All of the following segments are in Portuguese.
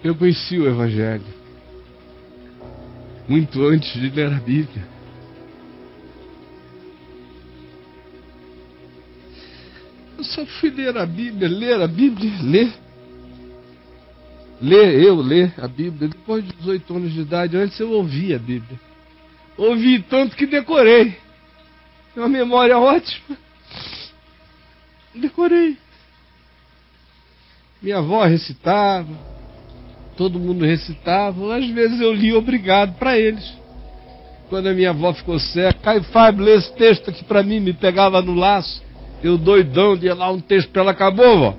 Eu conheci o Evangelho muito antes de ler a Bíblia. Eu só fui ler a Bíblia, ler a Bíblia depois de 18 anos de idade. Antes eu ouvia a Bíblia. Ouvi tanto que decorei. Tem uma memória ótima. Decorei. Minha avó recitava, todo mundo recitava. Às vezes eu li obrigado para eles. Quando a minha avó ficou cega, Caifás, lê esse texto aqui para mim, me pegava no laço. Eu doidão, ia lá um texto para ela. Acabou, vó?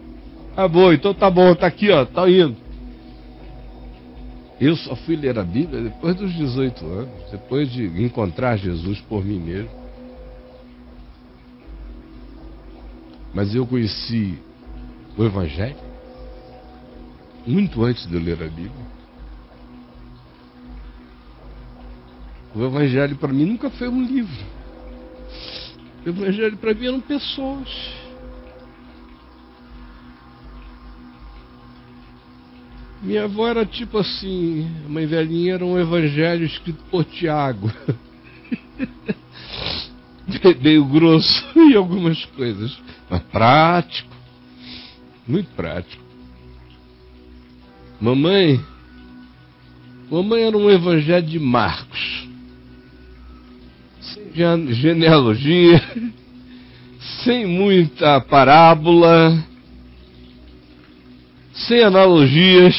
Acabou, então tá bom, tá aqui, ó, tá indo. Eu só fui ler a Bíblia depois dos 18 anos, depois de encontrar Jesus por mim mesmo. Mas eu conheci o Evangelho muito antes de eu ler a Bíblia. O Evangelho para mim nunca foi um livro. O Evangelho para mim eram pessoas. Minha avó era tipo assim, a mãe velhinha era um Evangelho escrito por Tiago. Meio grosso em algumas coisas, mas prático, muito prático. Mamãe era um Evangelho de Marcos, sem genealogia, sem muita parábola, sem analogias.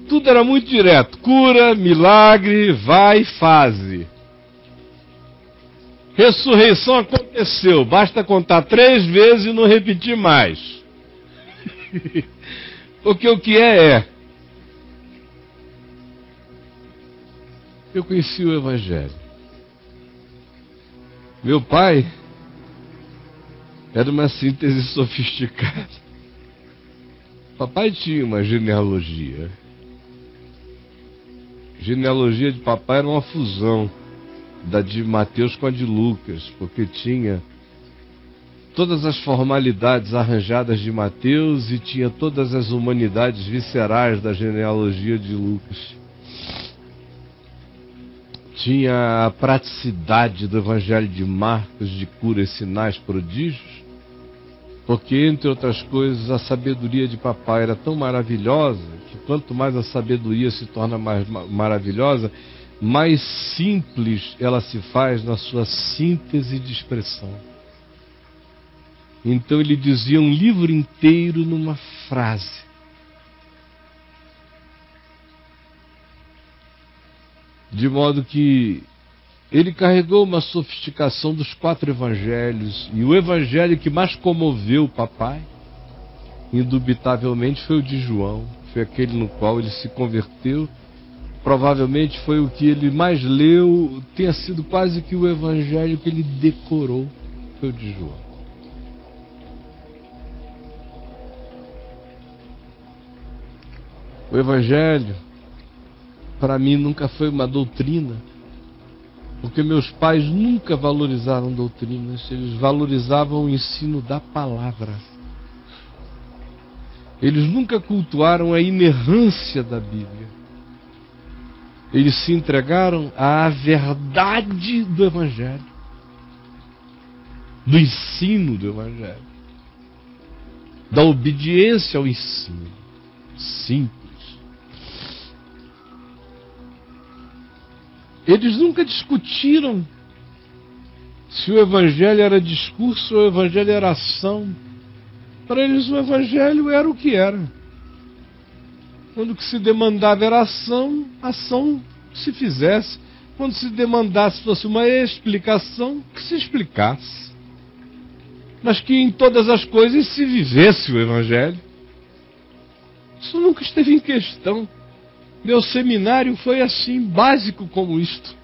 Tudo era muito direto: cura, milagre, vai, faze. Ressurreição aconteceu, basta contar 3 vezes e não repetir mais. Porque o que é. Eu conheci o Evangelho. Meu pai era uma síntese sofisticada. Papai tinha uma genealogia. A genealogia de papai era uma fusão da de Mateus com a de Lucas, porque tinha todas as formalidades arranjadas de Mateus e tinha todas as humanidades viscerais da genealogia de Lucas. Tinha a praticidade do Evangelho de Marcos de curas, sinais, prodígios, porque, entre outras coisas, a sabedoria de papai era tão maravilhosa que quanto mais a sabedoria se torna mais maravilhosa, mais simples ela se faz na sua síntese de expressão. Então ele dizia um livro inteiro numa frase. De modo que ele carregou uma sofisticação dos 4 evangelhos, e o evangelho que mais comoveu o papai, indubitavelmente, foi o de João. Foi aquele no qual ele se converteu. Provavelmente foi o que ele mais leu, tenha sido quase que o evangelho que ele decorou, foi o de João. O evangelho, para mim, nunca foi uma doutrina, porque meus pais nunca valorizaram doutrinas, eles valorizavam o ensino da palavra. Eles nunca cultuaram a inerrância da Bíblia. Eles se entregaram à verdade do Evangelho, do ensino do Evangelho, da obediência ao ensino. Simples. Eles nunca discutiram se o Evangelho era discurso ou o Evangelho era ação. Para eles o Evangelho era o que era. Quando o que se demandava era ação, ação se fizesse. Quando se demandasse fosse uma explicação, que se explicasse. Mas que em todas as coisas se vivesse o Evangelho. Isso nunca esteve em questão. Meu seminário foi assim, básico como isto.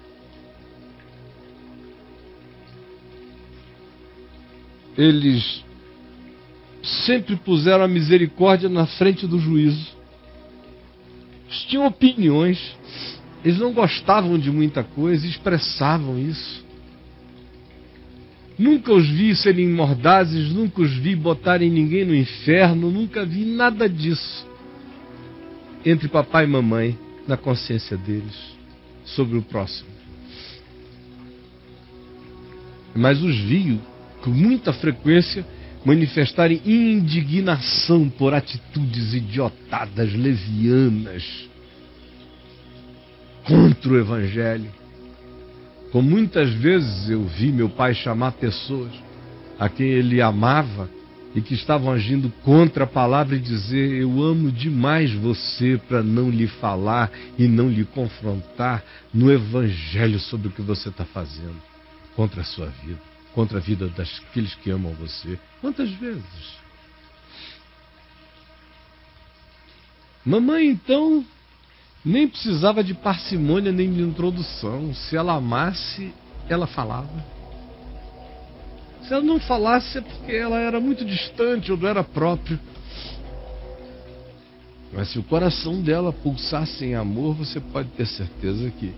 Eles sempre puseram a misericórdia na frente do juízo. Eles tinham opiniões, eles não gostavam de muita coisa, expressavam isso. Nunca os vi serem mordazes, nunca os vi botarem ninguém no inferno, nunca vi nada disso. entre papai e mamãe na consciência deles sobre o próximo. Mas os vi com muita frequência manifestarem indignação por atitudes idiotadas, levianas, contra o Evangelho. Como muitas vezes eu vi meu pai chamar pessoas a quem ele amava e que estavam agindo contra a palavra e dizer: eu amo demais você para não lhe falar e não lhe confrontar no Evangelho sobre o que você está fazendo contra a sua vida, contra a vida daqueles que amam você. Quantas vezes? Mamãe, então, nem precisava de parcimônia nem de introdução. Se ela amasse, ela falava. Se ela não falasse é porque ela era muito distante ou não era próprio. Mas se o coração dela pulsasse em amor, você pode ter certeza que,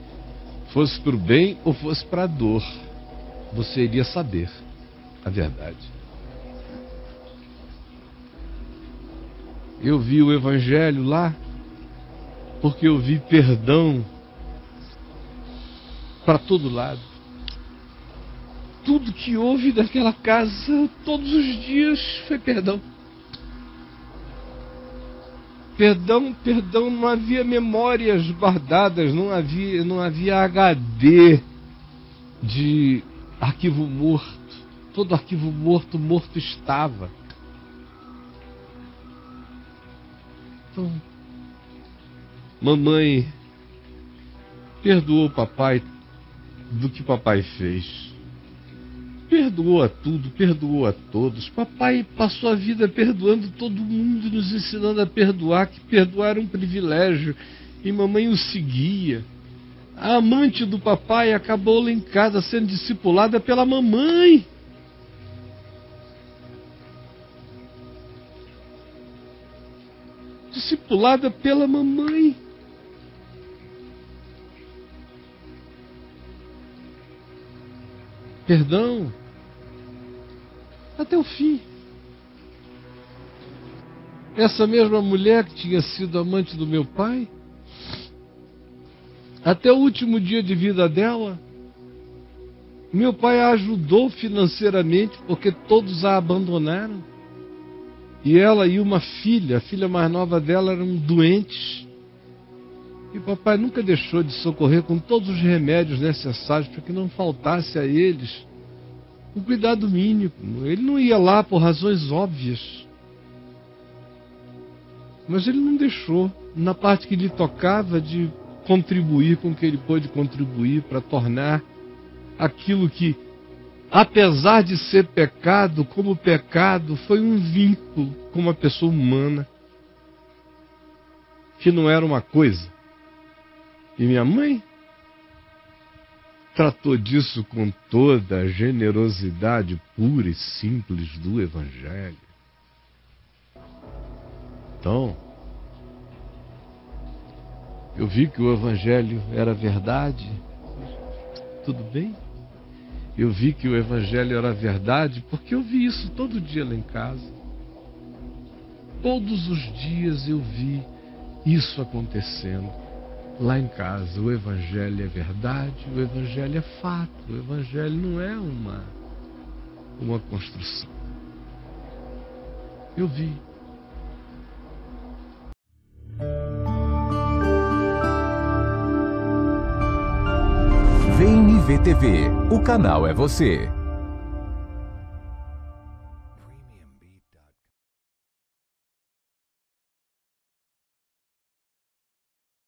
fosse para o bem ou fosse para a dor, você iria saber a verdade. Eu vi o Evangelho lá porque eu vi perdão para todo lado. Tudo que houve naquela casa, todos os dias, foi perdão. Perdão, perdão, não havia memórias guardadas, não havia HD de arquivo morto. Todo arquivo morto estava. Então, mamãe perdoou o papai do que papai fez. Perdoou a tudo, perdoou a todos. Papai passou a vida perdoando todo mundo, nos ensinando a perdoar, que perdoar era um privilégio. E mamãe o seguia. A amante do papai acabou lá em casa sendo discipulada pela mamãe. Discipulada pela mamãe. Perdão. Até o fim. Essa mesma mulher que tinha sido amante do meu pai, até o último dia de vida dela, meu pai a ajudou financeiramente porque todos a abandonaram. E ela e uma filha, a filha mais nova dela, eram doentes. E papai nunca deixou de socorrer com todos os remédios necessários para que não faltasse a eles o cuidado mínimo. Ele não ia lá por razões óbvias. Mas ele não deixou, na parte que lhe tocava, de contribuir com o que ele pôde contribuir para tornar aquilo que, apesar de ser pecado, como pecado, foi um vínculo com uma pessoa humana, que não era uma coisa. E minha mãe tratou disso com toda a generosidade pura e simples do Evangelho. Então, eu vi que o Evangelho era verdade. Tudo bem? Eu vi que o Evangelho era verdade porque eu vi isso todo dia lá em casa. Todos os dias eu vi isso acontecendo lá em casa. O Evangelho é verdade, o Evangelho é fato, o Evangelho não é uma construção. Eu vi. VNV TV, o canal é você.